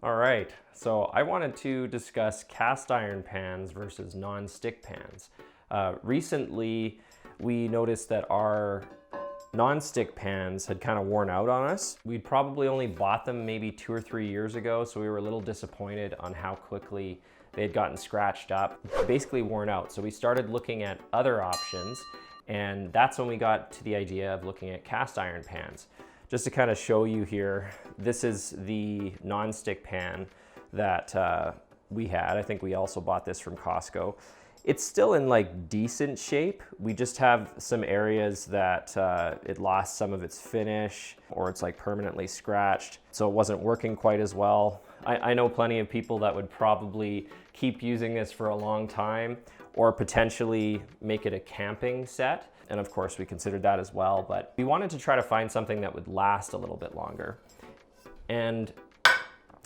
All right, so I wanted to discuss cast iron pans versus non-stick pans. Recently, we noticed that our non-stick pans had kind of worn out on us. We'd probably only bought them maybe 2 or 3 years ago, so we were a little disappointed on how quickly they had gotten scratched up, basically worn out. So we started looking at other options, and that's when we got to the idea of looking at cast iron pans. Just to kind of show you here, this is the non-stick pan that we had. I think we also bought this from Costco. It's still in like decent shape. We just have some areas that it lost some of its finish, or it's like permanently scratched, so it wasn't working quite as well. I know plenty of people that would probably keep using this for a long time, or potentially make it a camping set. And of course we considered that as well, but we wanted to try to find something that would last a little bit longer. And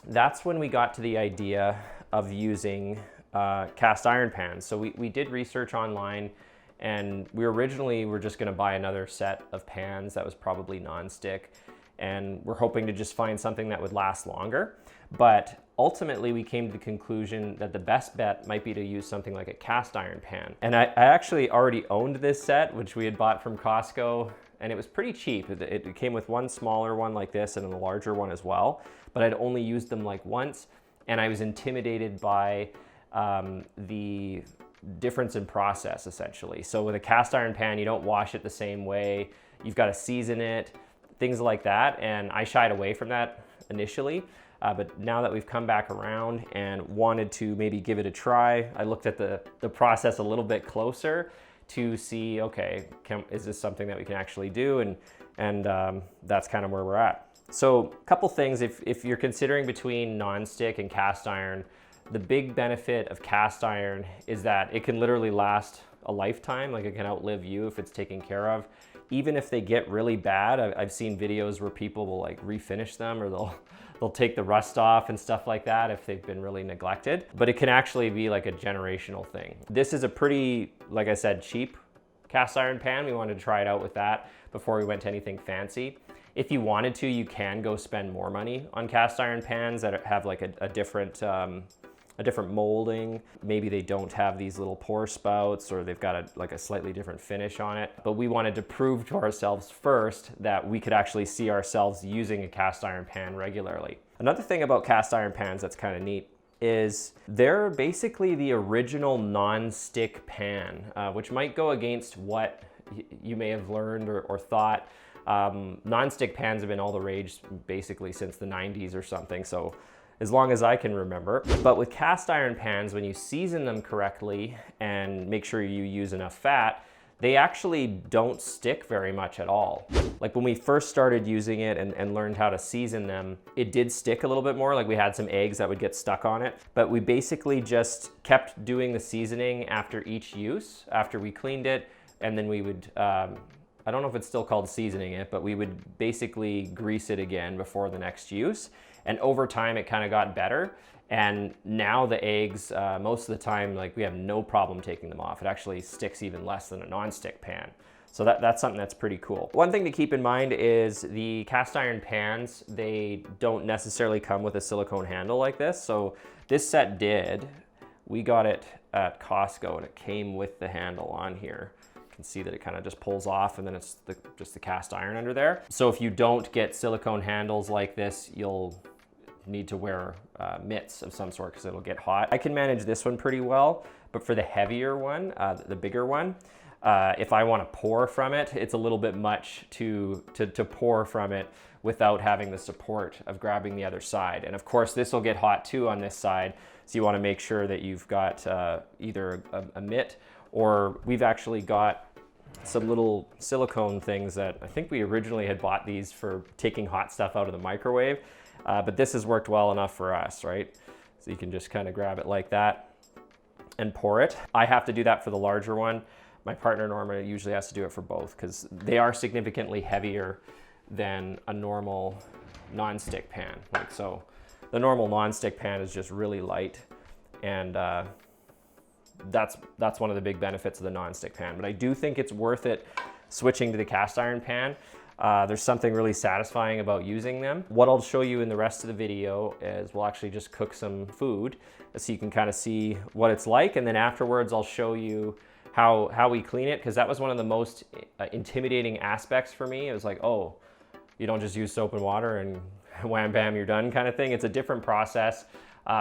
that's when we got to the idea of using cast iron pans. So we did research online, and we originally were just gonna buy another set of pans that was probably non-stick, and we're hoping to just find something that would last longer. But ultimately we came to the conclusion that the best bet might be to use something like a cast iron pan. And I actually already owned this set, which we had bought from Costco, and it was pretty cheap. It came with one smaller one like this and a larger one as well, but I'd only used them like once, and I was intimidated by the difference in process essentially. So with a cast iron pan, you don't wash it the same way, you've got to season it, things like that, and I shied away from that initially. But now that we've come back around and wanted to maybe give it a try, I looked at the process a little bit closer to see, okay, is this something that we can actually do? And that's kind of where we're at. So a couple things, if you're considering between non-stick and cast iron, the big benefit of cast iron is that it can literally last a lifetime. Like, it can outlive you if it's taken care of. Even if they get really bad, I've seen videos where people will like refinish them, or they'll take the rust off and stuff like that if they've been really neglected. But it can actually be like a generational thing. This is a pretty, like I said, cheap cast iron pan. We wanted to try it out with that before we went to anything fancy. If you wanted to, you can go spend more money on cast iron pans that have like a different molding. Maybe they don't have these little pour spouts, or they've got a slightly different finish on it. But we wanted to prove to ourselves first that we could actually see ourselves using a cast iron pan regularly. Another thing about cast iron pans that's kind of neat is they're basically the original non-stick pan, which might go against what you may have learned or thought. Non-stick pans have been all the rage basically since the 90s or something, so as long as I can remember. But with cast iron pans, when you season them correctly and make sure you use enough fat, they actually don't stick very much at all. Like when we first started using it and learned how to season them, it did stick a little bit more. Like we had some eggs that would get stuck on it, but we basically just kept doing the seasoning after each use, after we cleaned it, and then we would, I don't know if it's still called seasoning it, but we would basically grease it again before the next use. And over time, it kind of got better. And now the eggs, most of the time, like we have no problem taking them off. It actually sticks even less than a non-stick pan. So that's something that's pretty cool. One thing to keep in mind is the cast iron pans, they don't necessarily come with a silicone handle like this. So this set did. We got it at Costco and it came with the handle on here. You can see that it kind of just pulls off, and then it's just the cast iron under there. So if you don't get silicone handles like this, you'll need to wear mitts of some sort because it'll get hot. I can manage this one pretty well, but for the heavier one, the bigger one, if I want to pour from it, it's a little bit much to pour from it without having the support of grabbing the other side. And of course, this will get hot too on this side, so you want to make sure that you've got either a mitt, or we've actually got some little silicone things that I think we originally had bought these for taking hot stuff out of the microwave, but this has worked well enough for us, right? So you can just kind of grab it like that and pour it. I have to do that for the larger one. My partner Norma usually has to do it for both because they are significantly heavier than a normal non-stick pan. Like, so the normal non-stick pan is just really light, and that's one of the big benefits of the non-stick pan. But I do think it's worth it switching to the cast iron pan. There's something really satisfying about using them. What I'll show you in the rest of the video is we'll actually just cook some food so you can kind of see what it's like. And then afterwards, I'll show you how we clean it, because that was one of the most intimidating aspects for me. It was like, oh, you don't just use soap and water and wham bam, you're done kind of thing. It's a different process,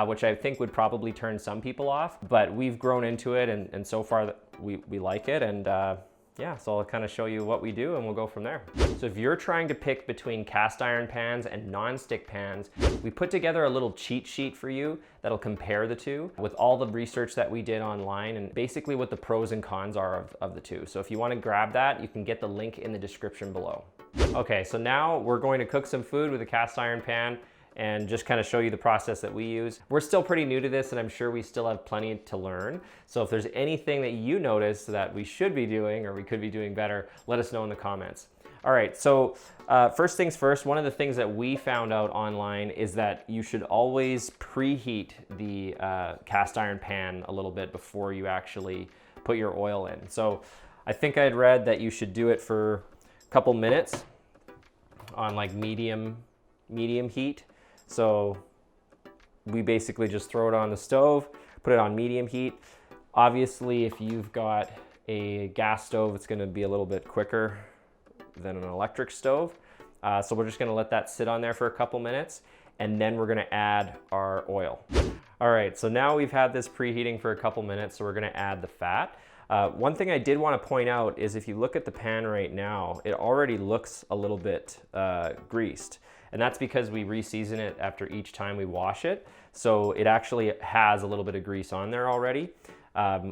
which I think would probably turn some people off, but we've grown into it, and so far we like it. And yeah, so I'll kind of show you what we do and we'll go from there. So if you're trying to pick between cast iron pans and non-stick pans, we put together a little cheat sheet for you that'll compare the two with all the research that we did online and basically what the pros and cons are of the two. So if you want to grab that, you can get the link in the description below. Okay, so now we're going to cook some food with a cast iron pan and just kind of show you the process that we use. We're still pretty new to this, and I'm sure we still have plenty to learn. So if there's anything that you notice that we should be doing or we could be doing better, let us know in the comments. All right, so first things first, one of the things that we found out online is that you should always preheat the cast iron pan a little bit before you actually put your oil in. So I think I'd read that you should do it for a couple minutes on like medium heat. So we basically just throw it on the stove, put it on medium heat. Obviously, if you've got a gas stove, it's gonna be a little bit quicker than an electric stove. So we're just gonna let that sit on there for a couple minutes, and then we're gonna add our oil. All right, so now we've had this preheating for a couple minutes, so we're gonna add the fat. One thing I did want to point out is if you look at the pan right now, it already looks a little bit greased. And that's because we reseason it after each time we wash it. So it actually has a little bit of grease on there already.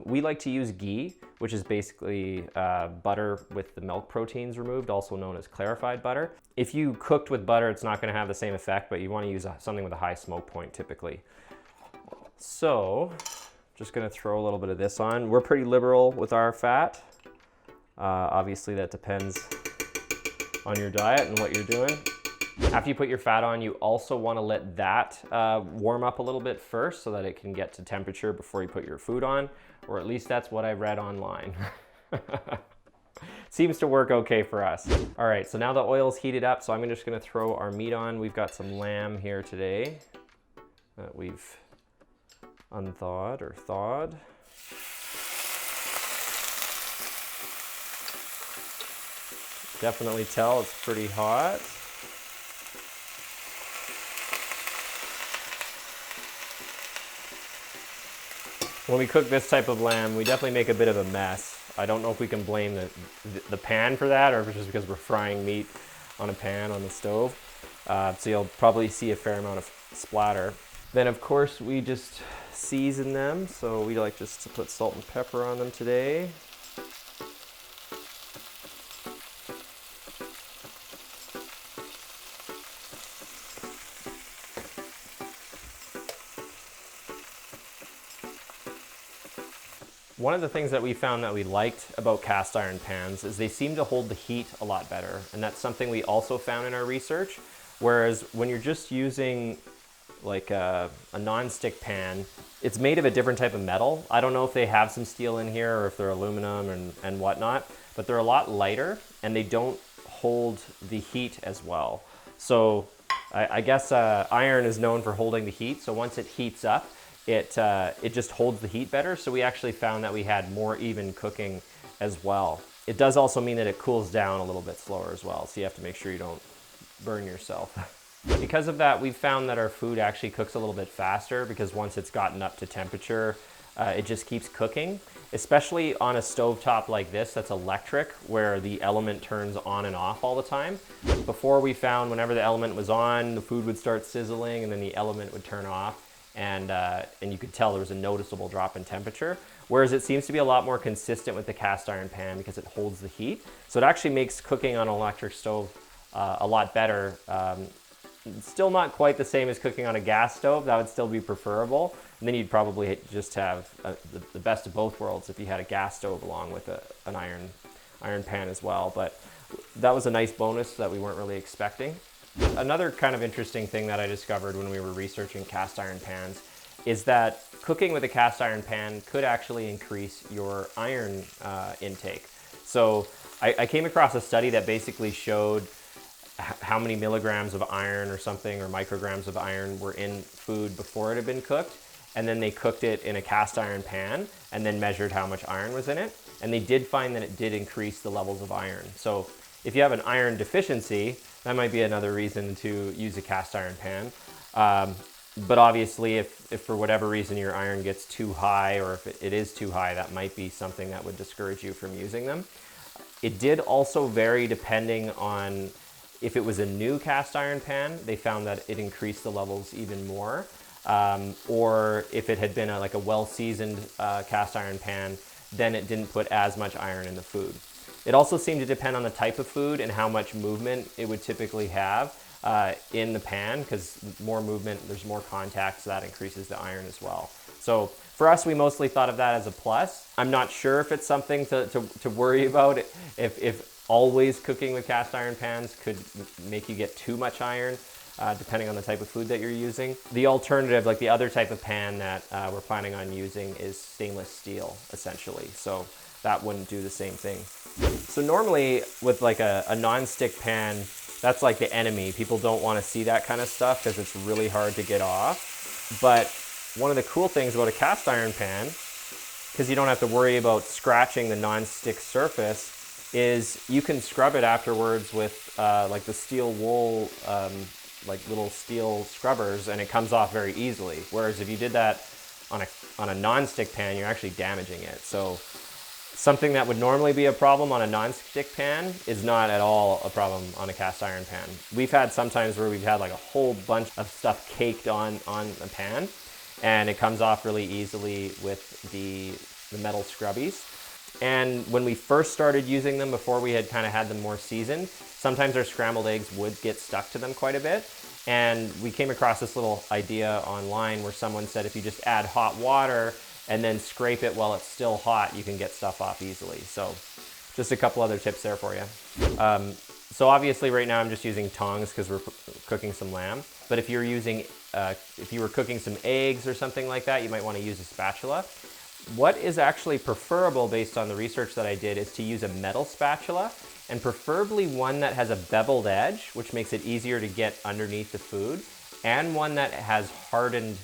We like to use ghee, which is basically butter with the milk proteins removed, also known as clarified butter. If you cooked with butter, it's not going to have the same effect, but you want to use something with a high smoke point typically. So just going to throw a little bit of this on. We're pretty liberal with our fat. Obviously that depends on your diet and what you're doing. After you put your fat on, you also want to let that warm up a little bit first so that it can get to temperature before you put your food on, or at least that's what I read online. Seems to work okay for us. All right, so now the oil's heated up, so I'm just gonna throw our meat on. We've got some lamb here today that we've unthawed or thawed. Definitely tell it's pretty hot. When we cook this type of lamb, we definitely make a bit of a mess. I don't know if we can blame the pan for that, or if it's just because we're frying meat on a pan on the stove. So you'll probably see a fair amount of splatter. Then of course we just season them. So we like just to put salt and pepper on them today. One of the things that we found that we liked about cast iron pans is they seem to hold the heat a lot better. And that's something we also found in our research. Whereas when you're just using like a non-stick pan, it's made of a different type of metal. I don't know if they have some steel in here or if they're aluminum and whatnot, but they're a lot lighter and they don't hold the heat as well. So I guess iron is known for holding the heat. So once it heats up, it just holds the heat better. So we actually found that we had more even cooking as well. It does also mean that it cools down a little bit slower as well. So you have to make sure you don't burn yourself. Because of that, we've found that our food actually cooks a little bit faster because once it's gotten up to temperature, it just keeps cooking, especially on a stovetop like this that's electric, where the element turns on and off all the time. Before, we found whenever the element was on, the food would start sizzling and then the element would turn off, and you could tell there was a noticeable drop in temperature. Whereas it seems to be a lot more consistent with the cast iron pan because it holds the heat. So it actually makes cooking on an electric stove a lot better. Still not quite the same as cooking on a gas stove. That would still be preferable. And then you'd probably just have the best of both worlds if you had a gas stove along with an iron pan as well. But that was a nice bonus that we weren't really expecting. Another kind of interesting thing that I discovered when we were researching cast iron pans is that cooking with a cast iron pan could actually increase your iron intake. So I came across a study that basically showed how many milligrams of iron or something, or micrograms of iron were in food before it had been cooked, and then they cooked it in a cast iron pan and then measured how much iron was in it, and they did find that it did increase the levels of iron. So if you have an iron deficiency, that might be another reason to use a cast iron pan. But obviously, if for whatever reason your iron gets too high, or if it is too high, that might be something that would discourage you from using them. It did also vary depending on if it was a new cast iron pan. They found that it increased the levels even more. Or if it had been like a well-seasoned cast iron pan, then it didn't put as much iron in the food. It also seemed to depend on the type of food and how much movement it would typically have in the pan, because more movement, there's more contact, so that increases the iron as well. So for us, we mostly thought of that as a plus. I'm not sure if it's something to worry about, if always cooking with cast iron pans could make you get too much iron, depending on the type of food that you're using. The alternative, like the other type of pan that we're planning on using, is stainless steel, essentially. So that wouldn't do the same thing. So normally with like a non-stick pan, that's like the enemy. People don't want to see that kind of stuff because it's really hard to get off. But one of the cool things about a cast iron pan, because you don't have to worry about scratching the non-stick surface, is you can scrub it afterwards with like the steel wool, like little steel scrubbers, and it comes off very easily. Whereas if you did that on a non-stick pan, you're actually damaging it. So something that would normally be a problem on a non-stick pan is not at all a problem on a cast iron pan. We've had sometimes where we've had like a whole bunch of stuff caked on a pan, and it comes off really easily with the metal scrubbies. And when we first started using them, before we had kind of had them more seasoned, sometimes our scrambled eggs would get stuck to them quite a bit. And we came across this little idea online where someone said if you just add hot water and then scrape it while it's still hot, you can get stuff off easily. So just a couple other tips there for you. So obviously right now I'm just using tongs because we're cooking some lamb. But if you're using, if you were cooking some eggs or something like that, you might want to use a spatula. What is actually preferable based on the research that I did is to use a metal spatula, and preferably one that has a beveled edge, which makes it easier to get underneath the food, and one that has hardened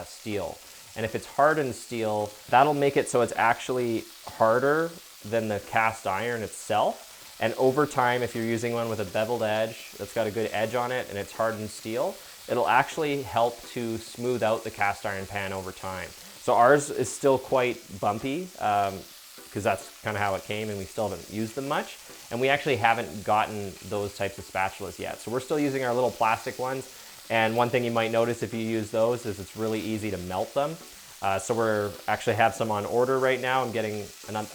steel. And if it's hardened steel, that'll make it so it's actually harder than the cast iron itself. And over time, if you're using one with a beveled edge that's got a good edge on it and it's hardened steel, it'll actually help to smooth out the cast iron pan over time. So ours is still quite bumpy because that's kind of how it came, and we still haven't used them much. And we actually haven't gotten those types of spatulas yet. So we're still using our little plastic ones. And one thing you might notice if you use those is it's really easy to melt them. So we're actually have some on order right now. I'm getting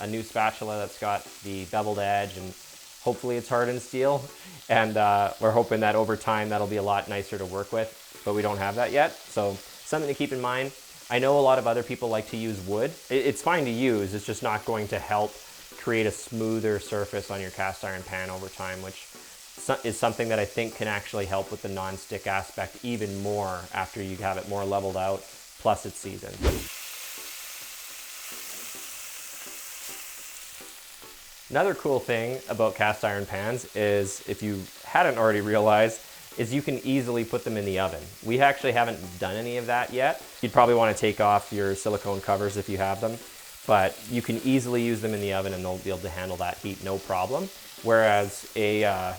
a new spatula that's got the beveled edge, and hopefully it's hardened steel. And we're hoping that over time that'll be a lot nicer to work with, but we don't have that yet. So something to keep in mind. I know a lot of other people like to use wood. It's fine to use, it's just not going to help create a smoother surface on your cast iron pan over time, which is something that I think can actually help with the non-stick aspect even more after you have it more leveled out, plus it's seasoned. Another cool thing about cast iron pans is, if you hadn't already realized, is you can easily put them in the oven. We actually haven't done any of that yet. You'd probably want to take off your silicone covers if you have them, but you can easily use them in the oven and they'll be able to handle that heat no problem. Whereas a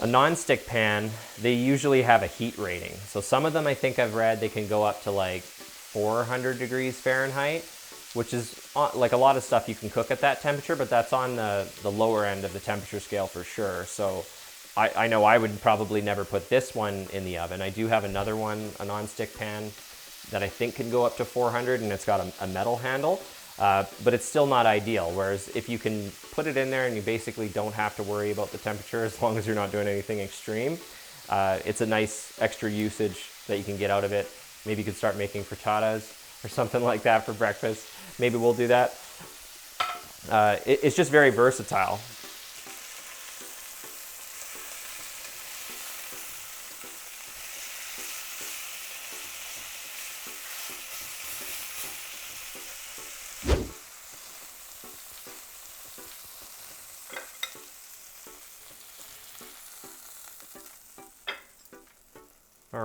non-stick pan, they usually have a heat rating. So some of them, I think I've read, they can go up to like 400 degrees Fahrenheit, which is like a lot of stuff you can cook at that temperature, but that's on the lower end of the temperature scale for sure. So I know I would probably never put this one in the oven. I do have another one, a non-stick pan, that I think can go up to 400, and it's got a metal handle, but it's still not ideal. Whereas if you can put it in there and you basically don't have to worry about the temperature as long as you're not doing anything extreme, it's a nice extra usage that you can get out of it. Maybe you could start making frittatas or something like that for breakfast. Maybe we'll do that. It's just very versatile.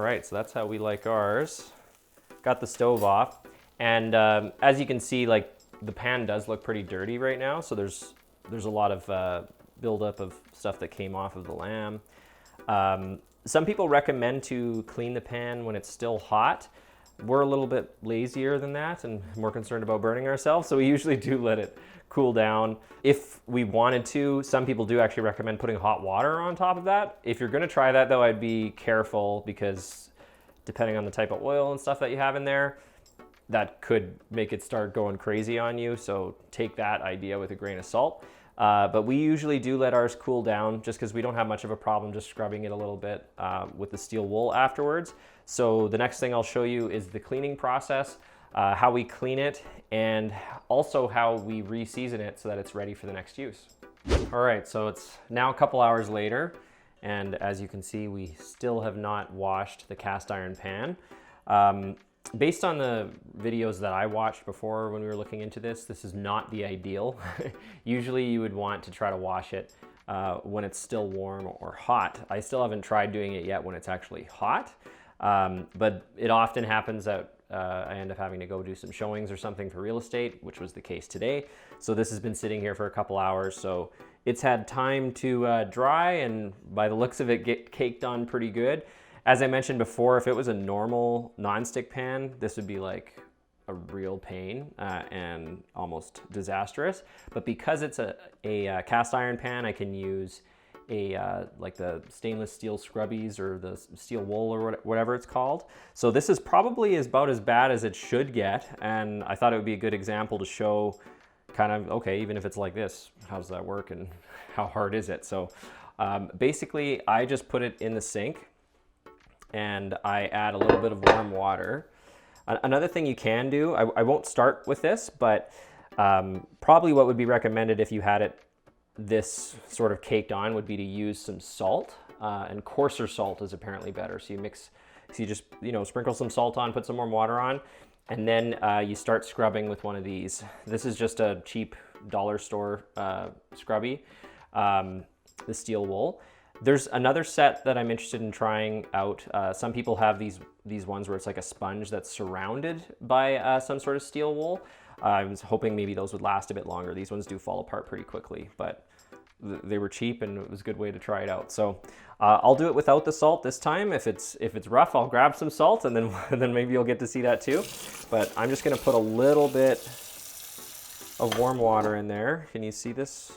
right, so that's how we like ours. Got the stove off, and as you can see, like, the pan does look pretty dirty right now, so there's a lot of buildup of stuff that came off of the lamb. Some people recommend to clean the pan when it's still hot. We're a little bit lazier than that and more concerned about burning ourselves, so we usually do let it cool down. If we wanted to, some people do actually recommend putting hot water on top of that. If you're gonna try that though, I'd be careful, because depending on the type of oil and stuff that you have in there, that could make it start going crazy on you, so take that idea with a grain of salt. But we usually do let ours cool down just because we don't have much of a problem just scrubbing it a little bit with the steel wool afterwards. So the next thing I'll show you is the cleaning process, how we clean it, and also how we re-season it so that it's ready for the next use. All right, so it's now a couple hours later, and as you can see, we still have not washed the cast iron pan. Based on the videos that I watched before when we were looking into this is not the ideal. Usually you would want to try to wash it when it's still warm or hot. I still haven't tried doing it yet when it's actually hot, but it often happens that I end up having to go do some showings or something for real estate, which was the case today. So this has been sitting here for a couple hours, so it's had time to dry, and by the looks of it, get caked on pretty good. As I mentioned before, if it was a normal nonstick pan, this would be like a real pain and almost disastrous. But because it's a cast iron pan, I can use like the stainless steel scrubbies or the steel wool or whatever it's called. So this is probably about as bad as it should get, and I thought it would be a good example to show kind of, okay, even if it's like this, how does that work and how hard is it? So basically, I just put it in the sink, and I add a little bit of warm water. Another thing you can do, I won't start with this, but probably what would be recommended if you had it this sort of caked on would be to use some salt, and coarser salt is apparently better. So you just, sprinkle some salt on, put some warm water on, and then you start scrubbing with one of these. This is just a cheap dollar store scrubby, the steel wool. There's another set that I'm interested in trying out. Some people have these ones where it's like a sponge that's surrounded by some sort of steel wool. I was hoping maybe those would last a bit longer. These ones do fall apart pretty quickly, but they were cheap and it was a good way to try it out. So I'll do it without the salt this time. If it's rough, I'll grab some salt, and then maybe you'll get to see that too. But I'm just gonna put a little bit of warm water in there. Can you see this?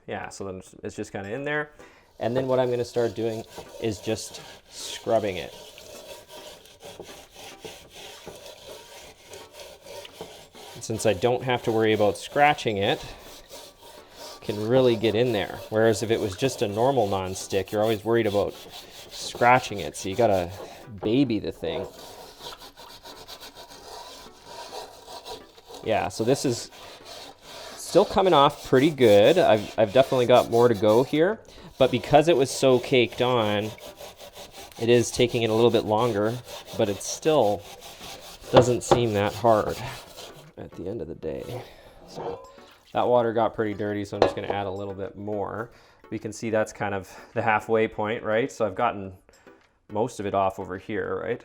Yeah, so then it's just kind of in there. And then what I'm going to start doing is just scrubbing it. And since I don't have to worry about scratching it, I can really get in there. Whereas if it was just a normal nonstick, you're always worried about scratching it. So you got to baby the thing. Yeah, so this is still coming off pretty good. I've definitely got more to go here. But because it was so caked on, it is taking it a little bit longer, but it still doesn't seem that hard at the end of the day. So that water got pretty dirty, so I'm just gonna add a little bit more. We can see that's kind of the halfway point, right? So I've gotten most of it off over here, right?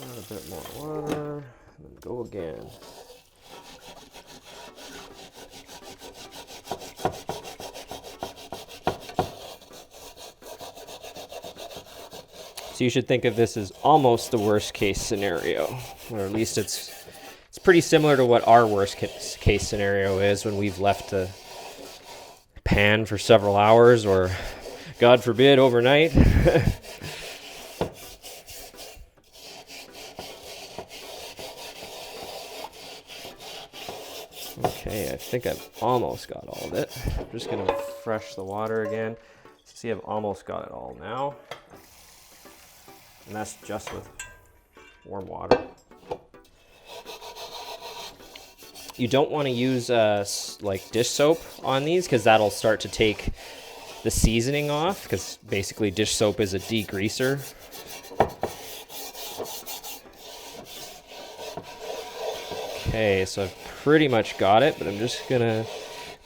Add a bit more water, and then go again. So you should think of this as almost the worst case scenario, or at least it's pretty similar to what our worst case scenario is when we've left the pan for several hours, or God forbid, overnight. Okay, I think I've almost got all of it. I'm just gonna refresh the water again. See, I've almost got it all now. And that's just with warm water. You don't want to use like dish soap on these, because that'll start to take the seasoning off, because basically dish soap is a degreaser. Okay, so I've pretty much got it, but I'm just gonna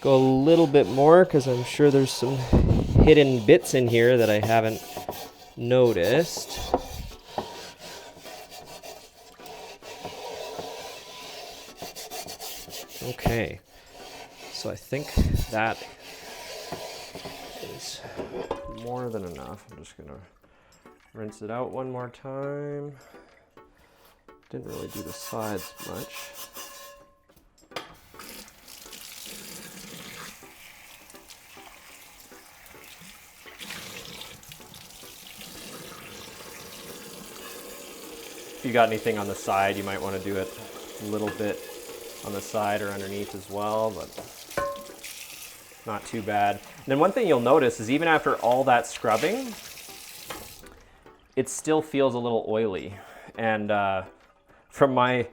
go a little bit more because I'm sure there's some hidden bits in here that I haven't noticed. Okay, so I think that is more than enough. I'm just gonna rinse it out one more time. Didn't really do the sides much. If you got anything on the side, you might want to do it a little bit on the side or underneath as well, but not too bad. And then one thing you'll notice is even after all that scrubbing, it still feels a little oily. And from my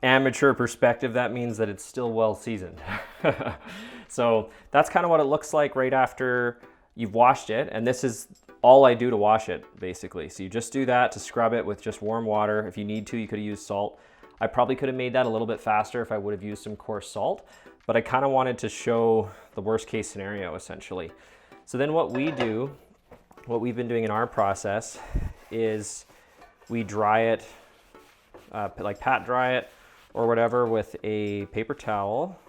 amateur perspective, that means that it's still well seasoned. So that's kind of what it looks like right after you've washed it. And this is all I do to wash it, basically. So you just do that to scrub it with just warm water. If you need to, you could have used salt. I probably could have made that a little bit faster if I would have used some coarse salt, but I kind of wanted to show the worst case scenario, essentially. So then what we do, what we've been doing in our process is we dry it, like pat dry it or whatever with a paper towel.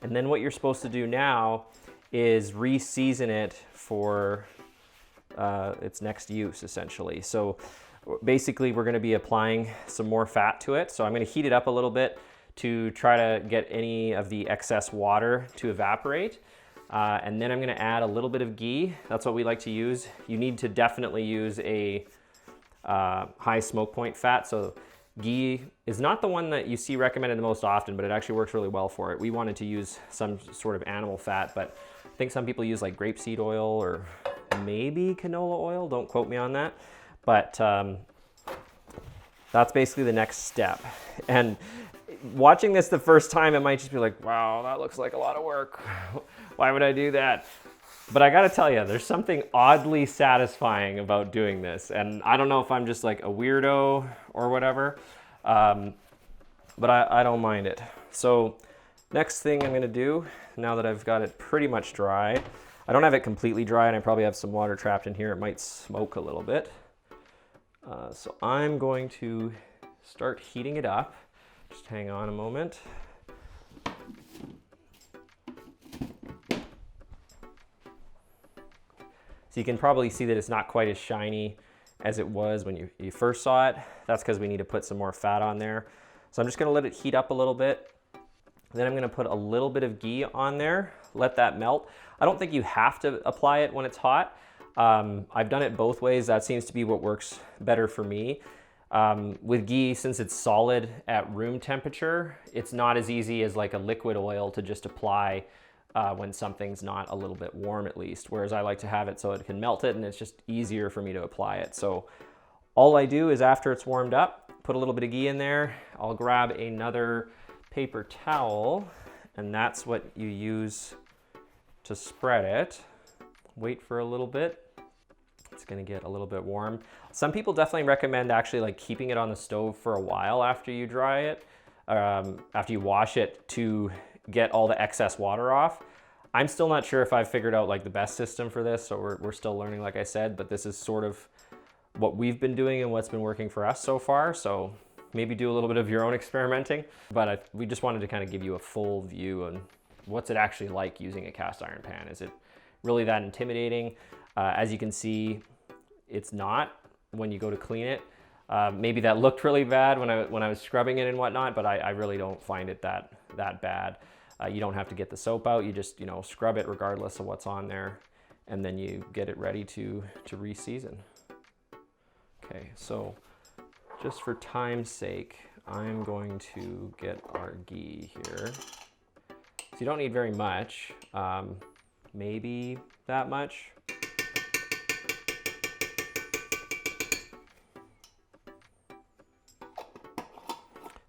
And then what you're supposed to do now is re-season it for its next use, essentially. So basically we're going to be applying some more fat to it. So I'm going to heat it up a little bit to try to get any of the excess water to evaporate. And then I'm going to add a little bit of ghee. That's what we like to use. You need to definitely use a high smoke point fat. So ghee is not the one that you see recommended the most often, but it actually works really well for it. We wanted to use some sort of animal fat, but I think some people use like grapeseed oil or maybe canola oil. Don't quote me on that. But that's basically the next step. And watching this the first time, it might just be like, wow, that looks like a lot of work. Why would I do that? But I gotta tell you, there's something oddly satisfying about doing this. And I don't know if I'm just like a weirdo or whatever, but I don't mind it. So next thing I'm gonna do, now that I've got it pretty much dry, I don't have it completely dry and I probably have some water trapped in here. It might smoke a little bit. So I'm going to start heating it up. Just hang on a moment. So you can probably see that it's not quite as shiny as it was when you first saw it. That's because we need to put some more fat on there. So I'm just gonna let it heat up a little bit. Then I'm gonna put a little bit of ghee on there, let that melt. I don't think you have to apply it when it's hot. I've done it both ways. That seems to be what works better for me. With ghee, since it's solid at room temperature, it's not as easy as like a liquid oil to just apply when something's not a little bit warm at least. Whereas I like to have it so it can melt it and it's just easier for me to apply it. So all I do is after it's warmed up, put a little bit of ghee in there. I'll grab another paper towel and that's what you use to spread it. Wait for a little bit. It's gonna get a little bit warm. Some people definitely recommend actually like keeping it on the stove for a while after you dry it, after you wash it to get all the excess water off. I'm still not sure if I've figured out like the best system for this, so we're still learning, like I said, but this is sort of what we've been doing and what's been working for us so far. So maybe do a little bit of your own experimenting, but we just wanted to kind of give you a full view on what's it actually like using a cast iron pan. Is it really that intimidating? As you can see, it's not when you go to clean it. Maybe that looked really bad when I was scrubbing it and whatnot, but I really don't find it that bad. You don't have to get the soap out. You just scrub it regardless of what's on there, and then you get it ready to re-season. Okay, so just for time's sake, I'm going to get our ghee here. So you don't need very much, maybe that much.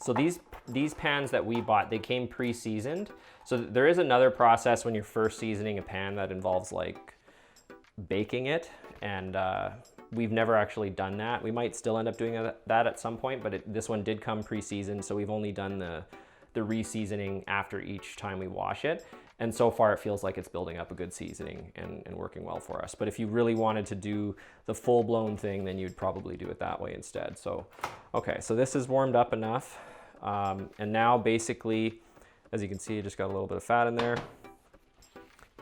So these pans that we bought, they came pre-seasoned. So there is another process when you're first seasoning a pan that involves like baking it, and we've never actually done that. We might still end up doing that at some point, but this one did come pre-seasoned, so we've only done the re-seasoning after each time we wash it. And so far it feels like it's building up a good seasoning and working well for us. But if you really wanted to do the full-blown thing, then you'd probably do it that way instead. So, okay, so this is warmed up enough. And now basically, as you can see, I just got a little bit of fat in there.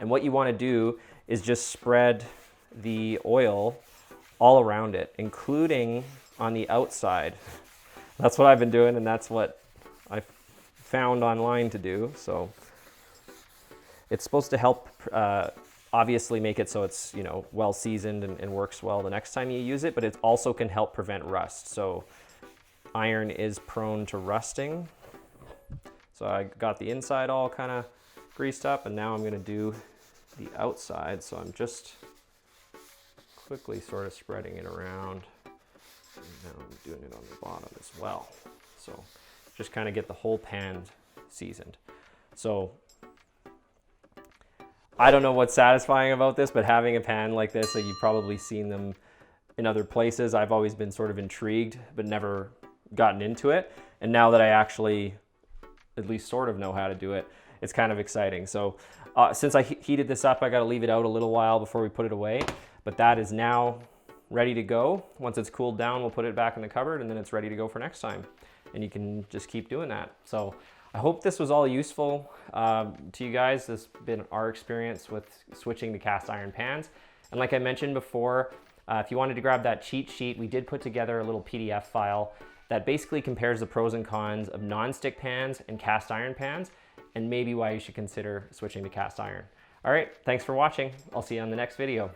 And what you want to do is just spread the oil all around it, including on the outside. That's what I've been doing, and that's what I found online to do. So it's supposed to help obviously make it so it's, you know, well seasoned and works well the next time you use it, but it also can help prevent rust. So iron is prone to rusting. So I got the inside all kind of greased up, and now I'm going to do the outside. So I'm just quickly sort of spreading it around. And now I'm doing it on the bottom as well. So just kind of get the whole pan seasoned. So I don't know what's satisfying about this, but having a pan like this, you've probably seen them in other places. I've always been sort of intrigued, but never gotten into it. And now that I actually at least sort of know how to do it, it's kind of exciting. So since I heated this up, I got to leave it out a little while before we put it away. But that is now ready to go. Once it's cooled down, we'll put it back in the cupboard, and then it's ready to go for next time. And you can just keep doing that. So I hope this was all useful to you guys. This has been our experience with switching to cast iron pans. And like I mentioned before, if you wanted to grab that cheat sheet, we did put together a little PDF file that basically compares the pros and cons of non-stick pans and cast iron pans, and maybe why you should consider switching to cast iron. All right, thanks for watching. I'll see you on the next video.